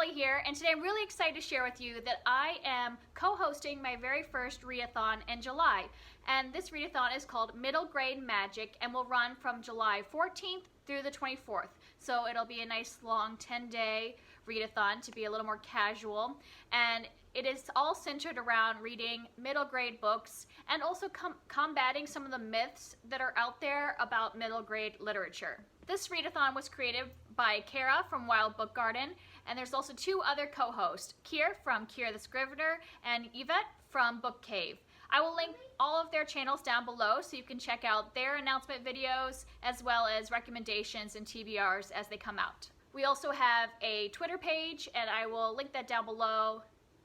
Molly here, and today I'm really excited to share with you that I am co-hosting my very first readathon in July. And this readathon is called Middle Grade Magic and will run from July 14th through the 24th. So it'll be a nice long 10-day readathon to be a little more casual. And it is all centered around reading middle grade books and also combating some of the myths that are out there about middle grade literature. This readathon was created by Cara from Wilde Book Garden, and there's also two other co-hosts, Kier from Kier the Scrivener and Yvette from BookCave. I will link all of their channels down below so you can check out their announcement videos as well as recommendations and TBRs as they come out. We also have a Twitter page, and I will link that down below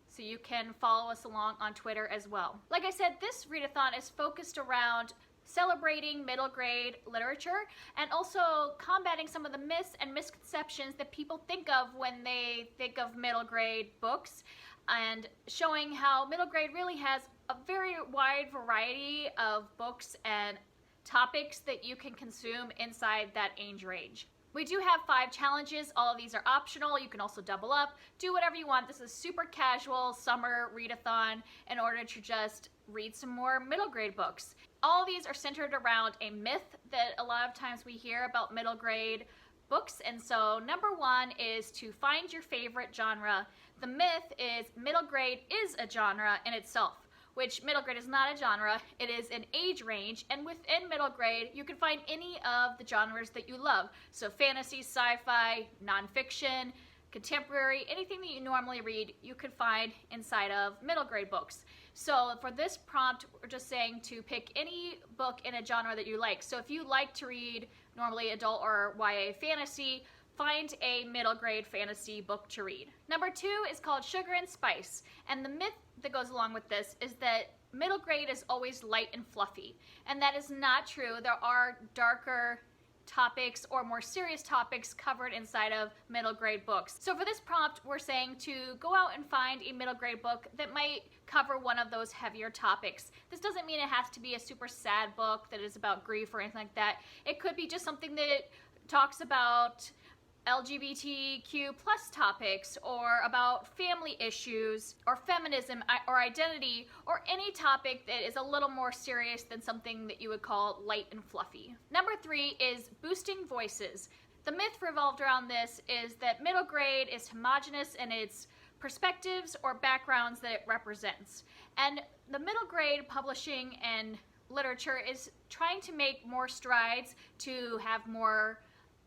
so you can follow us along on Twitter as well. Like I said, this readathon is focused around celebrating middle grade literature and also combating some of the myths and misconceptions that people think of when they think of middle grade books, and showing how middle grade really has a very wide variety of books and topics that you can consume inside that age range. We do have 5 challenges. All of these are optional. You can also double up, do whatever you want. This is super casual summer readathon in order to just read some more middle grade books. All of these are centered around a myth that a lot of times we hear about middle grade books. And so number 1 is to find your favorite genre. The myth is middle grade is a genre in itself, which middle grade is not a genre, it is an age range, and within middle grade you can find any of the genres that you love. So fantasy, sci-fi, nonfiction, contemporary, anything that you normally read you could find inside of middle grade books. So for this prompt, we're just saying to pick any book in a genre that you like. So if you like to read normally adult or YA fantasy, find a middle grade fantasy book to read. Number 2 is called Sugar and Spice, and the myth that goes along with this is that middle grade is always light and fluffy, and that is not true. There are darker topics or more serious topics covered inside of middle grade books. So for this prompt, we're saying to go out and find a middle grade book that might cover one of those heavier topics. This doesn't mean it has to be a super sad book that is about grief or anything like that. It could be just something that talks about LGBTQ plus topics, or about family issues, or feminism, or identity, or any topic that is a little more serious than something that you would call light and fluffy. Number 3 is boosting voices. The myth revolved around this is that middle grade is homogenous in its perspectives or backgrounds that it represents. And the middle grade publishing and literature is trying to make more strides to have more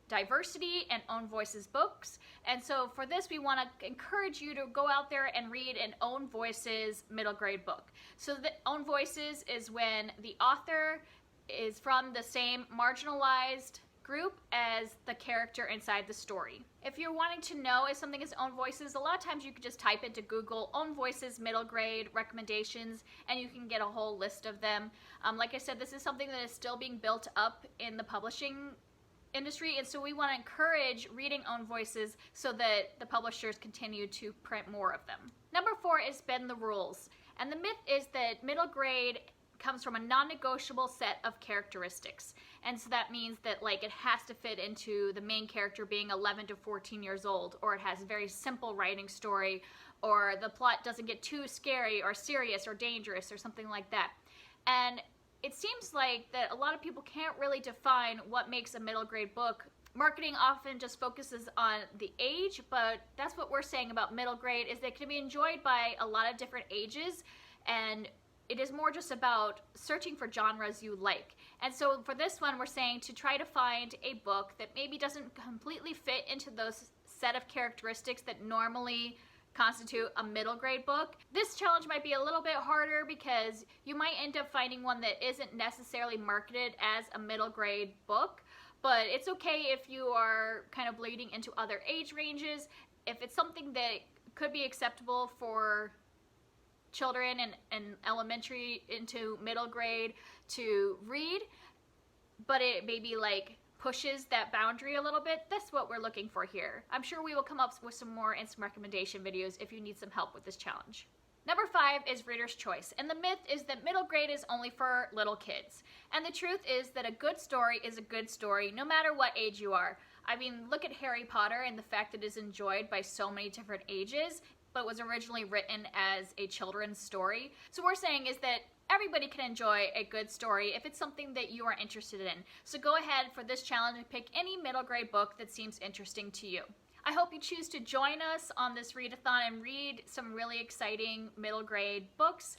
diversity and own voices books. And so for this, we want to encourage you to go out there and read an own voices middle grade book. So the own voices is when the author is from the same marginalized group as the character inside the story. If you're wanting to know if something is own voices, a lot of times you can just type into Google own voices middle grade recommendations and you can get a whole list of them. Like I said, this is something that is still being built up in the publishing industry, and so we want to encourage reading own voices so that the publishers continue to print more of them. Number 4 is bend the rules, and the myth is that middle grade comes from a non-negotiable set of characteristics, and so that means that like it has to fit into the main character being 11 to 14 years old, or it has a very simple writing story, or the plot doesn't get too scary or serious or dangerous or something like that. And it seems like that a lot of people can't really define what makes a middle grade book. Marketing often just focuses on the age, but that's what we're saying about middle grade, is that it can be enjoyed by a lot of different ages, and it is more just about searching for genres you like. And so for this one, we're saying to try to find a book that maybe doesn't completely fit into those set of characteristics that normally constitute a middle grade book. This challenge might be a little bit harder because you might end up finding one that isn't necessarily marketed as a middle grade book, but it's okay if you are kind of bleeding into other age ranges. If it's something that could be acceptable for children in elementary into middle grade to read, but it maybe like pushes that boundary a little bit, that's what we're looking for here. I'm sure we will come up with some more and some recommendation videos if you need some help with this challenge. Number 5 is reader's choice, and the myth is that middle grade is only for little kids. And the truth is that a good story is a good story no matter what age you are. I mean, look at Harry Potter and the fact that it is enjoyed by so many different ages, but was originally written as a children's story. So what we're saying is that everybody can enjoy a good story if it's something that you are interested in. So go ahead for this challenge and pick any middle grade book that seems interesting to you. I hope you choose to join us on this readathon and read some really exciting middle grade books.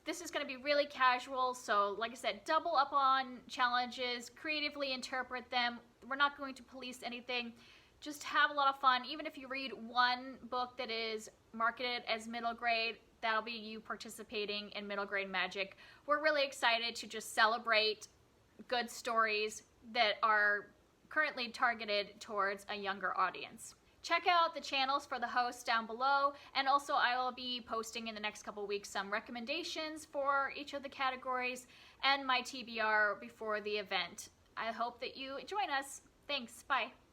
This is going to be really casual, so like I said, double up on challenges, creatively interpret them. We're not going to police anything. Just have a lot of fun. Even if you read one book that is marketed as middle grade, that'll be you participating in middle grade magic. We're really excited to just celebrate good stories that are currently targeted towards a younger audience. Check out the channels for the hosts down below, and also I will be posting in the next couple weeks some recommendations for each of the categories and my TBR before the event. I hope that you join us. Thanks. Bye.